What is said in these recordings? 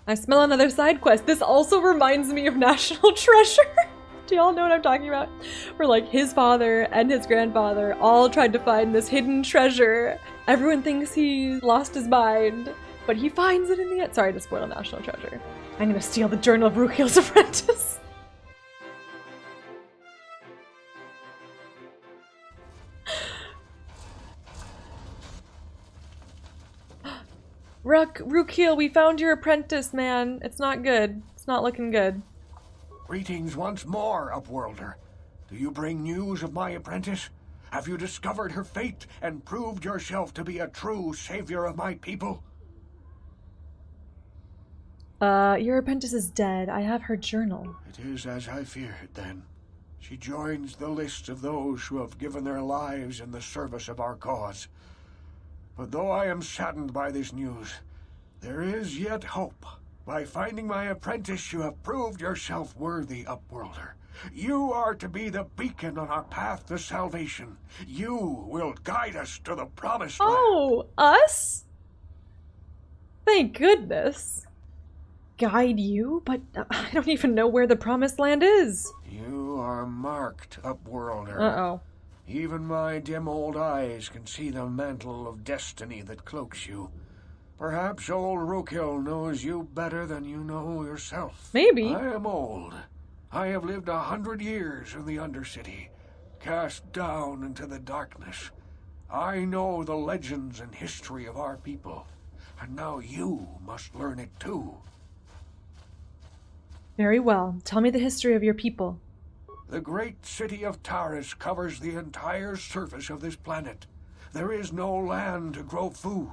I smell another side quest. This also reminds me of National Treasure. Do y'all know what I'm talking about? Where like his father and his grandfather all tried to find this hidden treasure. Everyone thinks he lost his mind, but he finds it in the end. Sorry to spoil National Treasure. I'm gonna steal the Journal of Rukiel's Apprentice. Rukiel, we found your apprentice, man. It's not good. It's not looking good. Greetings once more, Upworlder. Do you bring news of my apprentice? Have you discovered her fate and proved yourself to be a true savior of my people? Your apprentice is dead. I have her journal. It is as I feared, then. She joins the list of those who have given their lives in the service of our cause. But though I am saddened by this news, there is yet hope. By finding my apprentice, you have proved yourself worthy, Upworlder. You are to be the beacon on our path to salvation. You will guide us to the promised land. Oh, us? Thank goodness. Guide you? But I don't even know where the promised land is. You are marked, Upworlder. Uh-oh. Even my dim old eyes can see the mantle of destiny that cloaks you. Perhaps old Rukiel knows you better than you know yourself. Maybe. I am old. I have lived 100 years in the Undercity, cast down into the darkness. I know the legends and history of our people, and now you must learn it too. Very well. Tell me the history of your people. The great city of Taris covers the entire surface of this planet. There is no land to grow food.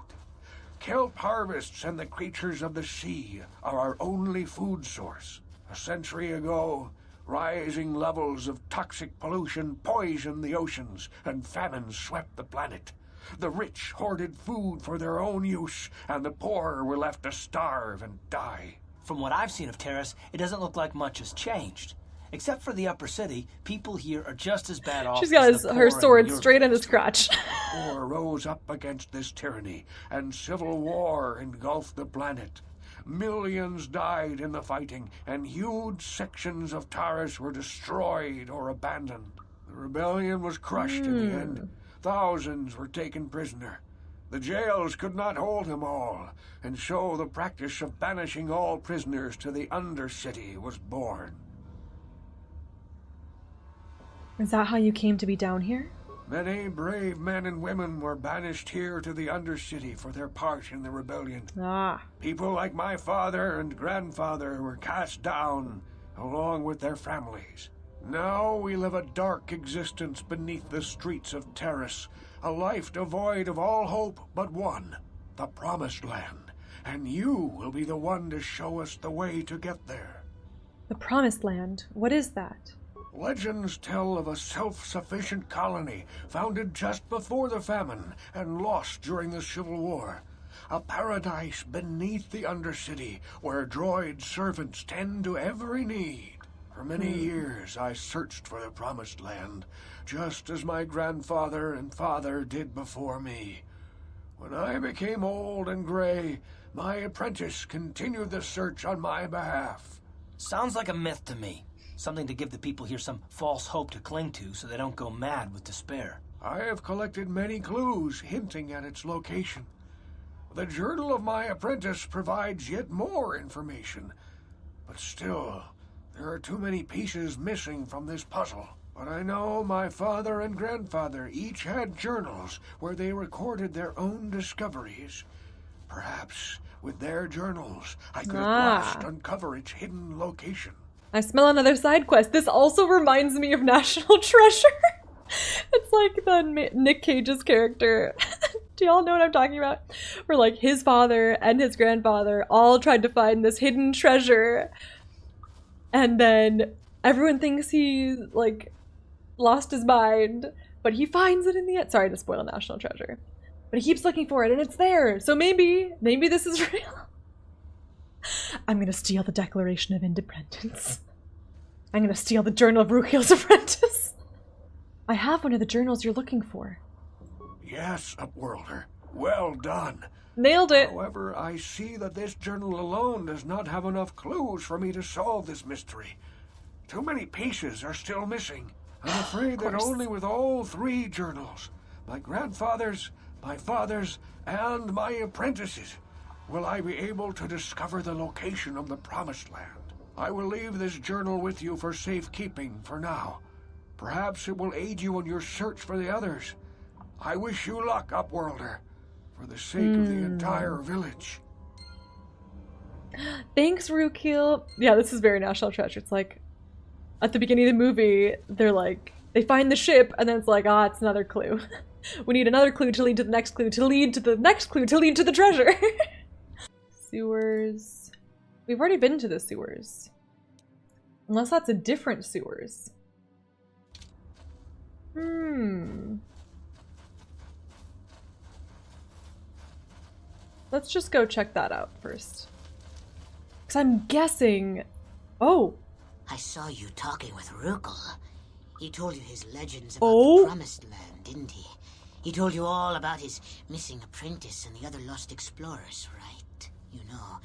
Kelp harvests and the creatures of the sea are our only food source. A century ago, rising levels of toxic pollution poisoned the oceans, and famine swept the planet. The rich hoarded food for their own use, and the poor were left to starve and die. From what I've seen of Taris, it doesn't look like much has changed. Except for the upper city, people here are just as bad off. She's got as the her poor sword in your straight in his district. crotch. War rose up against this tyranny, and civil war engulfed the planet. Millions died in the fighting, and huge sections of Taris were destroyed or abandoned. The rebellion was crushed in the end. Thousands were taken prisoner. The jails could not hold them all, and so the practice of banishing all prisoners to the Undercity was born. Is that how you came to be down here? Many brave men and women were banished here to the Undercity for their part in the rebellion. Ah. People like my father and grandfather were cast down, along with their families. Now we live a dark existence beneath the streets of Taris, a life devoid of all hope but one, the Promised Land. And you will be the one to show us the way to get there. The Promised Land? What is that? Legends tell of a self-sufficient colony founded just before the famine and lost during the Civil War. A paradise beneath the Undercity where droid servants tend to every need. For many years I searched for the Promised Land, just as my grandfather and father did before me. When I became old and gray, my apprentice continued the search on my behalf. Sounds like a myth to me. Something to give the people here some false hope to cling to so they don't go mad with despair. I have collected many clues hinting at its location. The journal of my apprentice provides yet more information. But still, there are too many pieces missing from this puzzle. But I know my father and grandfather each had journals where they recorded their own discoveries. Perhaps with their journals, I could at last uncover its hidden location. I smell another side quest. This also reminds me of National Treasure. It's like the Nick Cage's character. Do y'all know what I'm talking about? Where like his father and his grandfather all tried to find this hidden treasure. And then everyone thinks he like lost his mind, but he finds it in the end. Sorry to spoil National Treasure. But he keeps looking for it and it's there. So maybe this is real. I'm gonna steal the Declaration of Independence. I'm gonna steal the Journal of Rukiel's Apprentice. I have one of the journals you're looking for. Yes, Upworlder. Well done. Nailed it. However, I see that this journal alone does not have enough clues for me to solve this mystery. Too many pieces are still missing. I'm afraid that only with all 3 journals, my grandfather's, my father's, and my apprentice's, will I be able to discover the location of the Promised Land. I will leave this journal with you for safekeeping for now. Perhaps it will aid you in your search for the others. I wish you luck, Upworlder, for the sake of the entire village. Thanks, Rukil. Yeah, this is very National Treasure. It's like, at the beginning of the movie, they're like, they find the ship, and then it's like, it's another clue. We need another clue to lead to the next clue, to lead to the next clue, to lead to the treasure. Sewers. We've already been to the sewers. Unless that's a different sewers. Let's just go check that out first. Because I'm guessing... Oh! I saw you talking with Rukil. He told you his legends about the Promised Land, didn't he? He told you all about his missing apprentice and the other lost explorers, right? You know,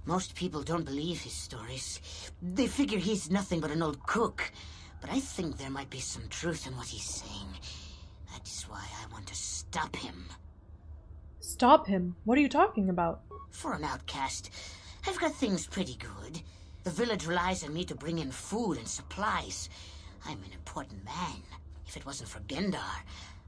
most people don't believe his stories. They figure he's nothing but an old cook. But I think there might be some truth in what he's saying. That is why I want to stop him. Stop him? What are you talking about? For an outcast, I've got things pretty good. The village relies on me to bring in food and supplies. I'm an important man. If it wasn't for Gendar,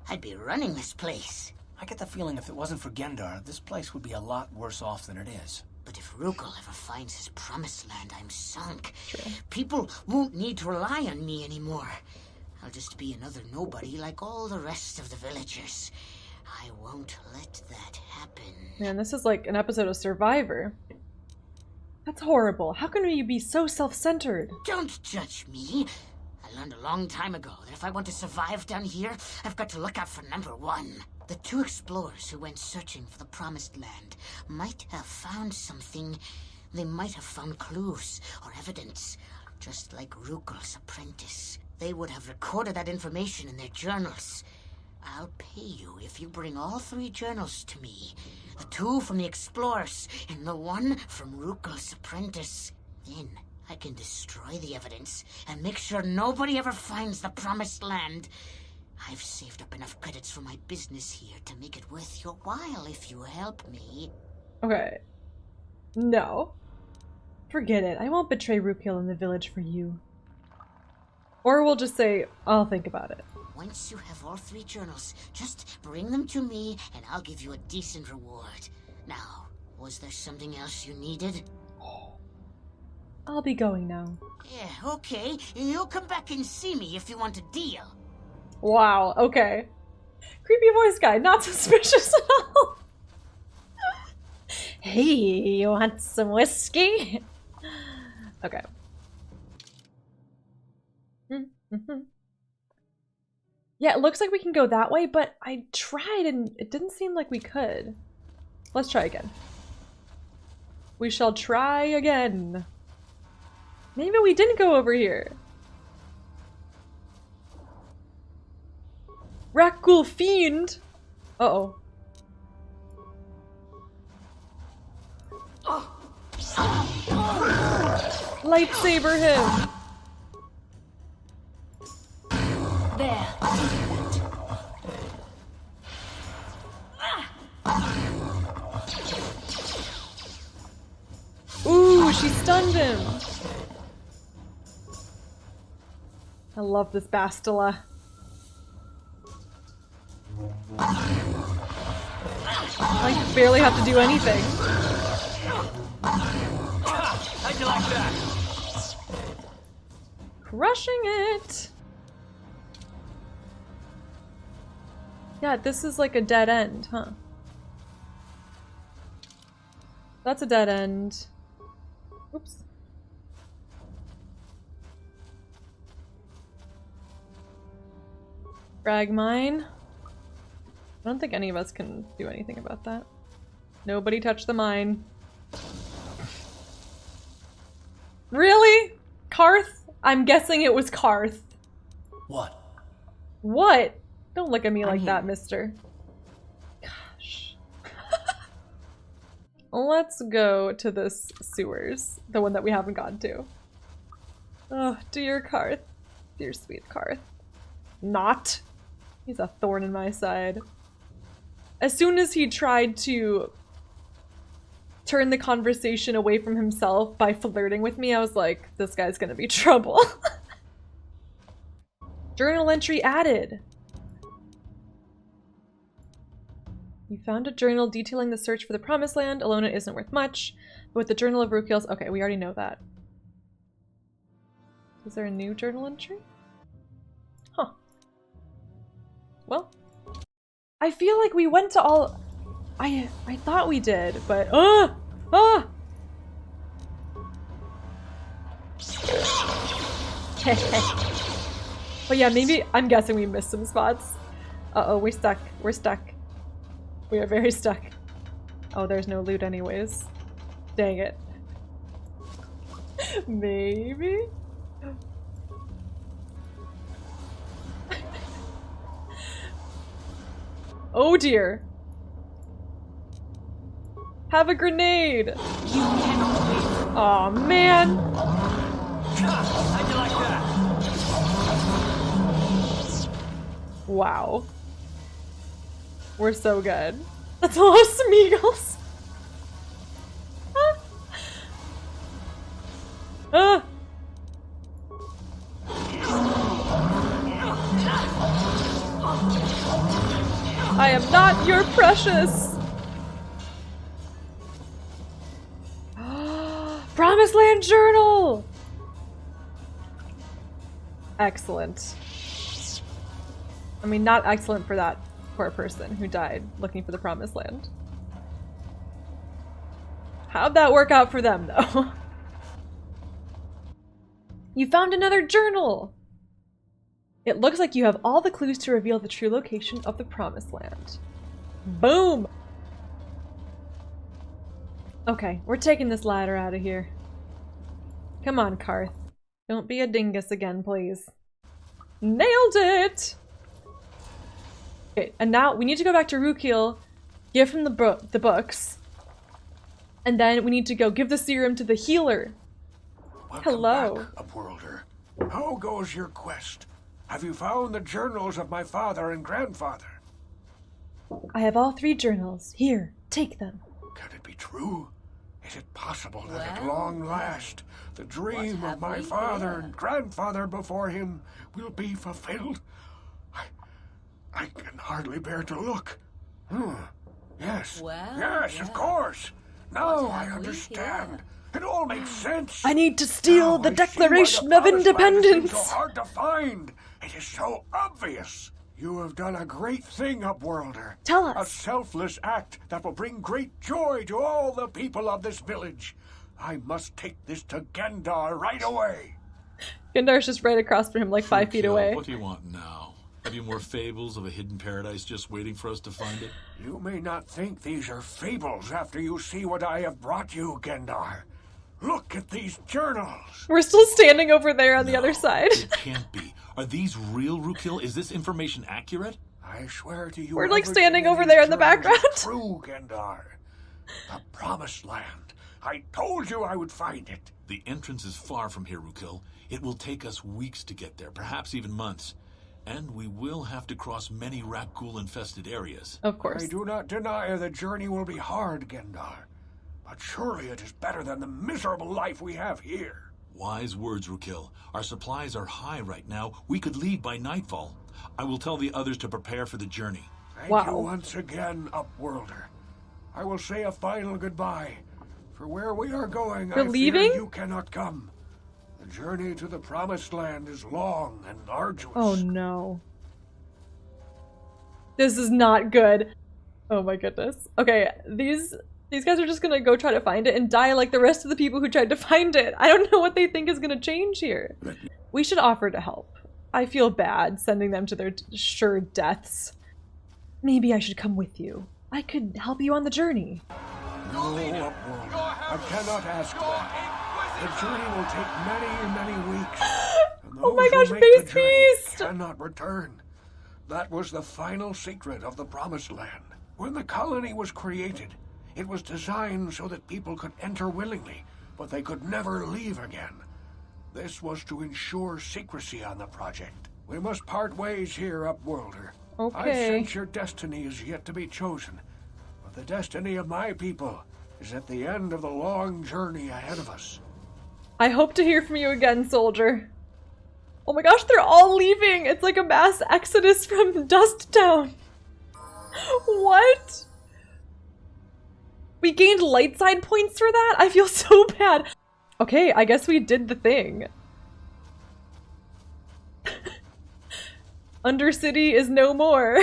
I'd be running this place. I get the feeling if it wasn't for Gendar, this place would be a lot worse off than it is. But if Rukil ever finds his Promised Land, I'm sunk. True. People won't need to rely on me anymore. I'll just be another nobody like all the rest of the villagers. I won't let that happen. Man, this is like an episode of Survivor. That's horrible. How can you be so self-centered? Don't judge me. I learned a long time ago that if I want to survive down here, I've got to look out for number 1. The 2 explorers who went searching for the Promised Land might have found something. They might have found clues or evidence, just like Rukil's apprentice. They would have recorded that information in their journals. I'll pay you if you bring all 3 journals to me. The 2 from the explorers and the 1 from Rukil's apprentice. Then I can destroy the evidence and make sure nobody ever finds the Promised Land. I've saved up enough credits for my business here to make it worth your while if you help me. Okay. No. Forget it. I won't betray Rukil in the village for you. Or we'll just say, I'll think about it. Once you have all 3 journals, just bring them to me and I'll give you a decent reward. Now, was there something else you needed? I'll be going now. Yeah, okay. You'll come back and see me if you want a deal. Wow, okay. Creepy voice guy, not suspicious at all. Hey, you want some whiskey? Okay. Yeah, it looks like we can go that way, but I tried and it didn't seem like we could. Let's try again. We shall try again. Maybe we didn't go over here. Rakghoul Fiend! Uh-oh. Lightsaber him! There. Ooh, she stunned him! I love this Bastila. I barely have to do anything. How'd you like that? Crushing it! Yeah, this is like a dead end, huh? That's a dead end. Oops. Frag mine. I don't think any of us can do anything about that. Nobody touch the mine. Really? Karth? I'm guessing it was Karth. What? What? Don't look at me like that, mister. Gosh. let's go to this sewers. The one that we haven't gotten to. Oh, dear Karth. Dear sweet Karth. Not. He's a thorn in my side. As soon as he tried to turn the conversation away from himself by flirting with me, I was like, this guy's gonna be trouble. Journal entry added. You found a journal detailing the search for the Promised Land. Alone it isn't worth much. But with the Journal of Rukiel's... Okay, we already know that. Is there a new journal entry? Huh. Well. I feel like we went to all... I thought we did, but... But yeah, maybe... I'm guessing we missed some spots. Uh-oh, we're stuck. We're stuck. We are very stuck. Oh, there's no loot anyways. Dang it. Maybe? Oh dear. Have a grenade! You cannot wait. Aw, man! How'd you like that? Wow. We're so good. That's a lot of Smeagol's. Ah! I am not your precious! Promised Land Journal! Excellent. I mean, not excellent for that poor person who died looking for the Promised Land. How'd that work out for them, though? You found another journal! It looks like you have all the clues to reveal the true location of the Promised Land. Boom! Okay, we're taking this ladder out of here. Come on, Karth. Don't be a dingus again, please. Nailed it! Okay, and now we need to go back to Rukiel, give him the books, and then we need to go give the serum to the healer. Welcome Hello. back, Upworlder. How goes your quest? Have you found the journals of my father and grandfather? I have all 3 journals. Here, take them. Can it be true? Is it possible that at long last the dream of my father and grandfather before him will be fulfilled? I can hardly bear to look. Yes. Yes, of course. Now I understand. It all makes sense. I need to steal Now the I see Declaration why of the Promised Land has been Independence. so hard to find. It is so obvious. You have done a great thing, Upworlder. Tell A us. selfless act that will bring great joy to all the people of this village. I must take this to Gendar right away. Gendar's just right across from him, like 5 feet away. What do you want now? Have you more fables of a hidden paradise just waiting for us to find it? You may not think these are fables after you see what I have brought you, Gendar. Look at these journals. We're still standing over there on the other side. It can't be. Are these real, Rukiel? Is this information accurate? I swear to you, We're, like, everything standing over these there in the journals is background. True, Gendar. The Promised Land. I told you I would find it. The entrance is far from here, Rukiel. It will take us weeks to get there, perhaps even months. And we will have to cross many Rakghoul-infested areas. Of course. I do not deny the journey will be hard, Gendar. But surely it is better than the miserable life we have here. Wise words, Rukiel. Our supplies are high right now. We could leave by nightfall. I will tell the others to prepare for the journey. Thank you once again, Upworlder. I will say a final goodbye. For where we are going, We're I leaving? fear you cannot come. The journey to the Promised Land is long and arduous. Oh no. This is not good. Oh my goodness. Okay, these guys are just gonna go try to find it and die like the rest of the people who tried to find it. I don't know what they think is gonna change here. We should offer to help. I feel bad sending them to their sure deaths. Maybe I should come with you. I could help you on the journey. No, Upworlder. I cannot ask that. The journey will take many weeks. And Oh my those gosh, who make the Base journey Beast! cannot return. That was the final secret of the Promised Land. When the colony was created, It was designed so that people could enter willingly, but they could never leave again. This was to ensure secrecy on the project. We must part ways here, Upworlder. Okay. I sense your destiny is yet to be chosen, but the destiny of my people is at the end of the long journey ahead of us. I hope to hear from you again, soldier. Oh my gosh, they're all leaving! It's like a mass exodus from Dust Town. What? We gained light side points for that? I feel so bad. Okay, I guess we did the thing. Undercity is no more.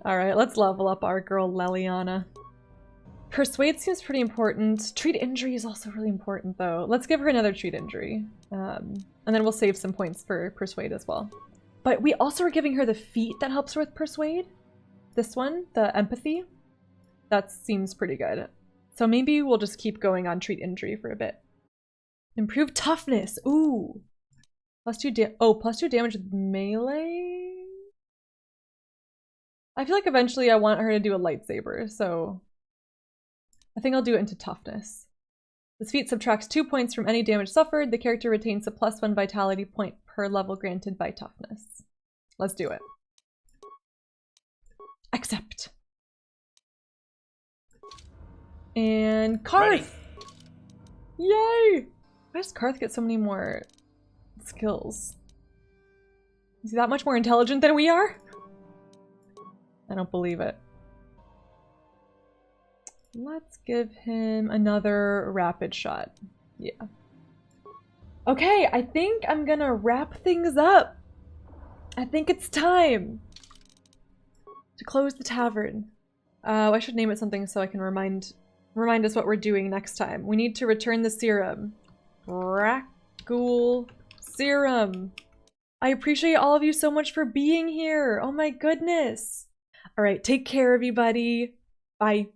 Alright, let's level up our girl Leliana. Persuade seems pretty important. Treat injury is also really important though. Let's give her another treat injury. And then we'll save some points for persuade as well. But we also are giving her the feat that helps her with persuade. This one, the empathy. That seems pretty good. So maybe we'll just keep going on treat injury for a bit. Improve toughness. Ooh. +2 damage with melee? I feel like eventually I want her to do a lightsaber, so I think I'll do it into toughness. This feat subtracts 2 points from any damage suffered. The character retains a +1 vitality point per level granted by toughness. Let's do it. Accept. And Karth! Ready. Yay! Why does Karth get so many more skills? Is he that much more intelligent than we are? I don't believe it. Let's give him another rapid shot. Yeah. Okay, I think I'm gonna wrap things up. I think it's time to close the tavern. I should name it something so I can remind us what we're doing next time. We need to return the serum. Raccool serum. I appreciate all of you so much for being here. Oh my goodness. All right, take care, everybody. Bye.